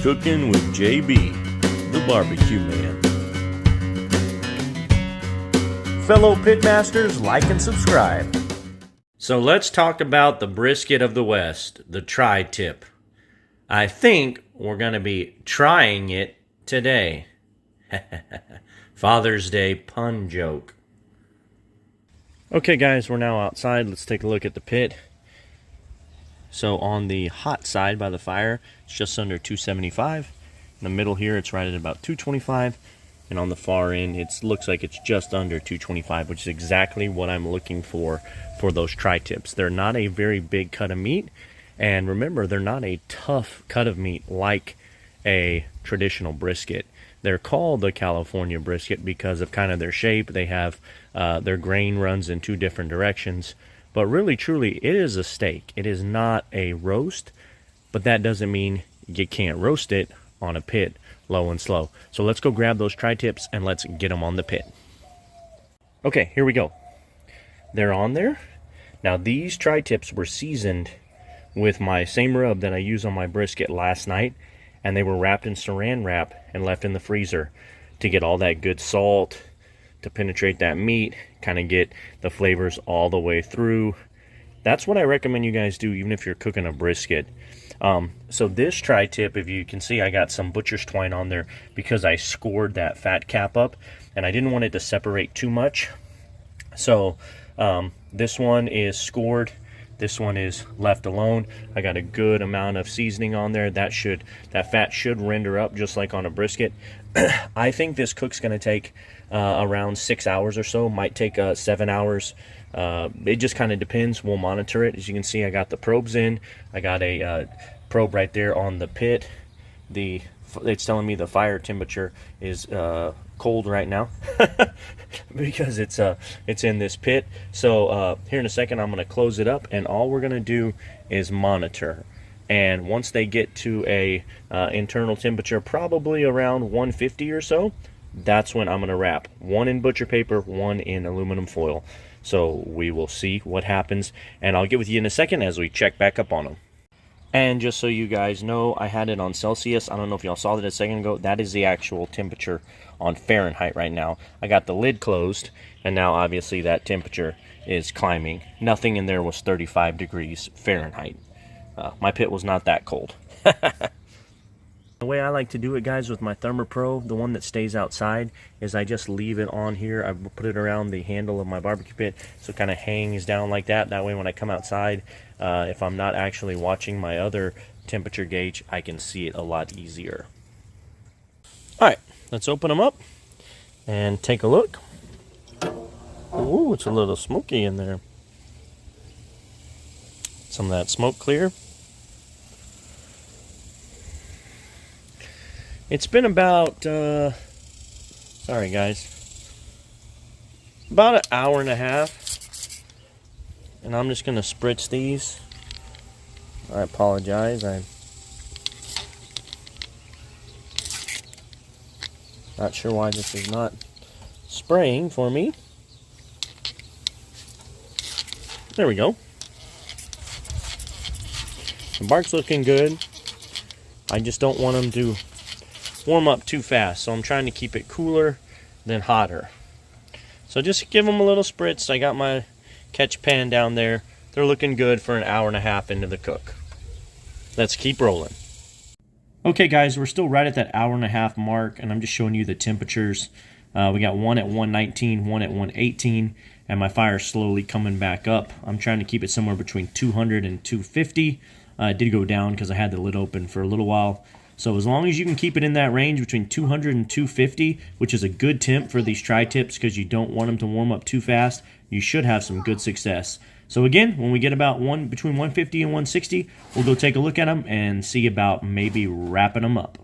Cooking with JB, the barbecue man. Fellow pitmasters, like and subscribe. So let's talk about the brisket of the West, the tri-tip. I think we're going to be trying it today. Father's Day pun joke. Okay guys, we're now outside. Let's take a look at the pit. So on the hot side by the fire, it's just under 275. In the middle here, it's right at about 225. And on the far end, it looks like it's just under 225, which is exactly what I'm looking for those tri-tips. They're not a very big cut of meat. And remember, they're not a tough cut of meat like a traditional brisket. They're called the California brisket because of kind of their shape. They have their grain runs in two different directions. But really, truly, it is a steak. It is not a roast, but that doesn't mean you can't roast it on a pit, low and slow. So let's go grab those tri-tips and let's get them on the pit. Okay, here we go. They're on there. Now, these tri-tips were seasoned with my same rub that I used on my brisket last night, and they were wrapped in saran wrap and left in the freezer to get all that good salt, to penetrate that meat, kind of get the flavors all the way through. That's what I recommend you guys do, even if you're cooking a brisket. So this tri-tip, if you can see, I got some butcher's twine on there because I scored that fat cap up, and I didn't want it to separate too much. So this one is scored. This one is left alone. I got a good amount of seasoning on there. That fat should render up just like on a brisket. I think this cook's going to take around 6 hours or so. Might take 7 hours. It just kind of depends. We'll monitor it. As you can see, I got the probes in. I got a probe right there on the pit. It's telling me the fire temperature is cold right now because it's in this pit. So here in a second, I'm going to close it up, and all we're going to do is monitor. And once they get to a internal temperature, probably around 150 or so, that's when I'm going to wrap. One in butcher paper, one in aluminum foil. So we will see what happens, and I'll get with you in a second as we check back up on them. And just so you guys know, I had it on Celsius. I don't know if y'all saw that a second ago. That is the actual temperature on Fahrenheit right now. I got the lid closed, and now obviously that temperature is climbing. Nothing in there was 35 degrees Fahrenheit. My pit was not that cold. The way I like to do it, guys, with my ThermoPro, the one that stays outside, is I just leave it on here. I put it around the handle of my barbecue pit so it kind of hangs down like that. That way when I come outside, if I'm not actually watching my other temperature gauge, I can see it a lot easier. Alright, let's open them up and take a look. Ooh, it's a little smoky in there. Some of that smoke clear. It's been about, sorry guys, about an hour and a half, and I'm just going to spritz these. I apologize, I'm not sure why this is not spraying for me. There we go. The bark's looking good. I just don't want them to warm up too fast, so I'm trying to keep it cooler than hotter. So just give them a little spritz. I got my catch pan down there. They're looking good for an hour and a half into the cook. Let's keep rolling. Okay guys, we're still right at that hour and a half mark, and I'm just showing you the temperatures. We got one at 119, one at 118, and my fire's slowly coming back up. I'm trying to keep it somewhere between 200 and 250. It did go down because I had the lid open for a little while. So as long as you can keep it in that range between 200 and 250, which is a good temp for these tri-tips because you don't want them to warm up too fast, you should have some good success. So again, when we get about between 150 and 160, we'll go take a look at them and see about maybe wrapping them up.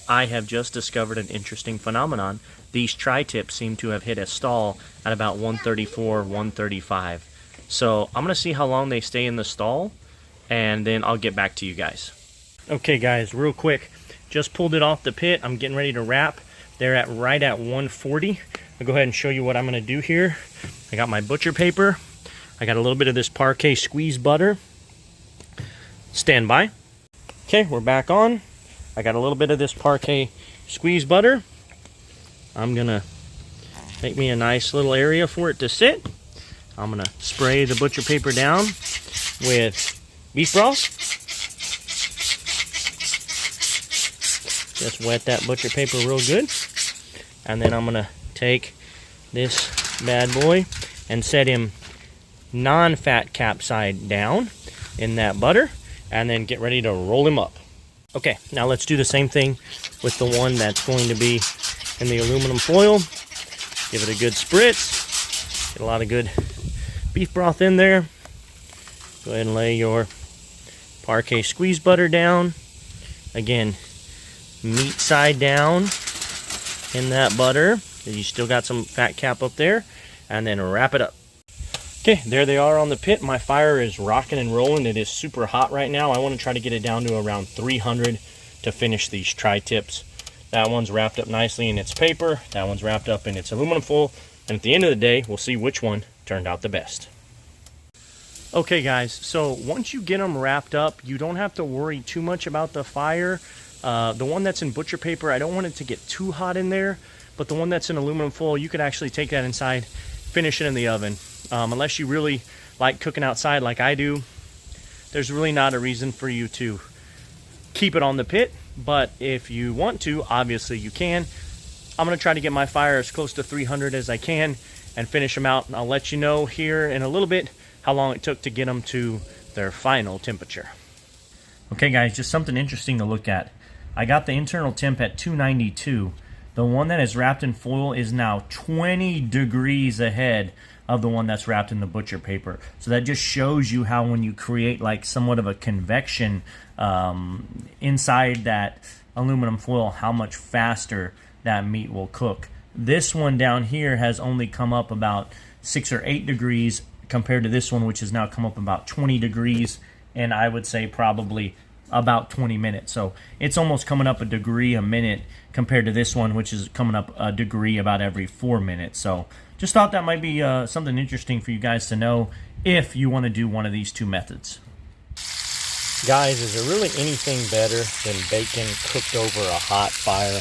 I have just discovered an interesting phenomenon. These tri-tips seem to have hit a stall at about 134, 135. So I'm going to see how long they stay in the stall, and then I'll get back to you guys. Okay guys, real quick, just pulled it off the pit. I'm getting ready to wrap. They're right at 140. I'll go ahead and show you what I'm going to do here. I got my butcher paper. I got a little bit of this Parkay squeeze butter. Stand by. Okay, we're back on. I got a little bit of this Parkay squeeze butter. I'm gonna make me a nice little area for it to sit. I'm gonna spray the butcher paper down with beef broth. Just wet that butcher paper real good. And then I'm gonna take this bad boy and set him non-fat cap side down in that butter, and then get ready to roll him up. Okay, now let's do the same thing with the one that's going to be in the aluminum foil. Give it a good spritz. Get a lot of good beef broth in there. Go ahead and lay your Parkay squeeze butter down. Again, meat side down in that butter. You still got some fat cap up there, and then wrap it up. Okay, there they are on the pit. My fire is rocking and rolling. It is super hot right now. I want to try to get it down to around 300 to finish these tri-tips. That one's wrapped up nicely in its paper. That one's wrapped up in its aluminum foil. And at the end of the day, we'll see which one turned out the best. Okay guys, so once you get them wrapped up, you don't have to worry too much about the fire. The one that's in butcher paper, I don't want it to get too hot in there, but the one that's in aluminum foil, you could actually take that inside, finish it in the oven. Unless you really like cooking outside like I do, there's really not a reason for you to keep it on the pit. But if you want to, obviously you can. I'm going to try to get my fire as close to 300 as I can and finish them out. And I'll let you know here in a little bit how long it took to get them to their final temperature. Okay guys, just something interesting to look at. I got the internal temp at 292. The one that is wrapped in foil is now 20 degrees ahead of the one that's wrapped in the butcher paper. So that just shows you how when you create like somewhat of a convection inside that aluminum foil, how much faster that meat will cook. This one down here has only come up about 6 or 8 degrees compared to this one, which has now come up about 20 degrees, and I would say probably about 20 minutes. So it's almost coming up a degree a minute compared to this one, which is coming up a degree about every 4 minutes. So just thought that might be something interesting for you guys to know if you want to do one of these two methods. Guys, is there really anything better than bacon cooked over a hot fire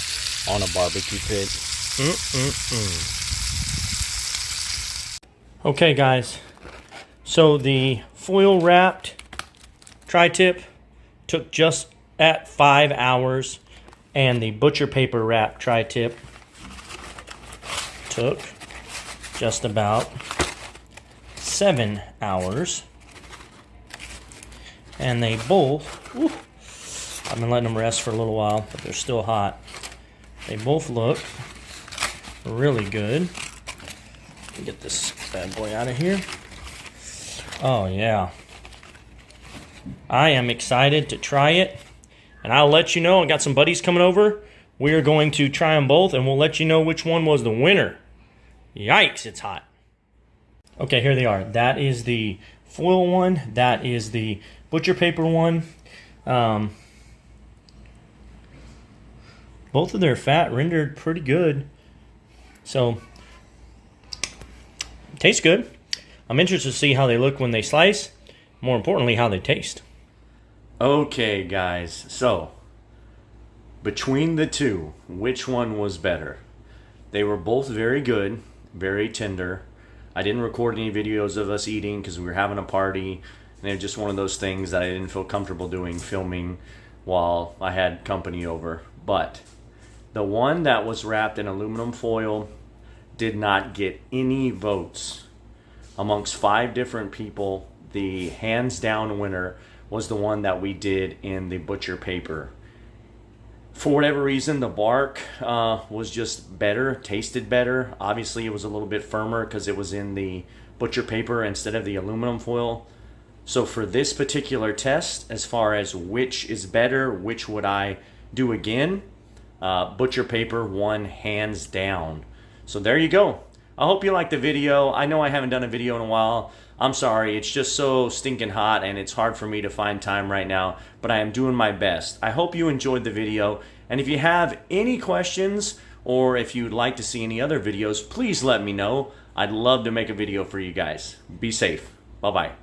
on a barbecue pit? Okay guys, so the foil wrapped tri-tip took just at 5 hours, and the butcher paper wrap tri-tip took just about 7 hours. And they both, I've been letting them rest for a little while, but they're still hot. They both look really good. Let me get this bad boy out of here. Oh yeah. I am excited to try it, and I'll let you know. I got some buddies coming over. We are going to try them both, and we'll let you know which one was the winner. Yikes, it's hot. Okay, here they are. That is the foil one. That is the butcher paper one. Both of their fat rendered pretty good. So, tastes good. I'm interested to see how they look when they slice. More importantly, how they taste. Okay, guys. So, between the two, which one was better? They were both very good, very tender. I didn't record any videos of us eating because we were having a party, and it was just one of those things that I didn't feel comfortable doing, filming while I had company over. But the one that was wrapped in aluminum foil did not get any votes. Amongst 5 different people, the hands down winner was the one that we did in the butcher paper. For whatever reason, the bark was just better, tasted better. Obviously, it was a little bit firmer because it was in the butcher paper instead of the aluminum foil. So for this particular test, as far as which is better, which would I do again, butcher paper won hands down. So there you go. I hope you liked the video. I know I haven't done a video in a while. I'm sorry, it's just so stinking hot and it's hard for me to find time right now, but I am doing my best. I hope you enjoyed the video, and if you have any questions or if you'd like to see any other videos, please let me know. I'd love to make a video for you guys. Be safe. Bye-bye.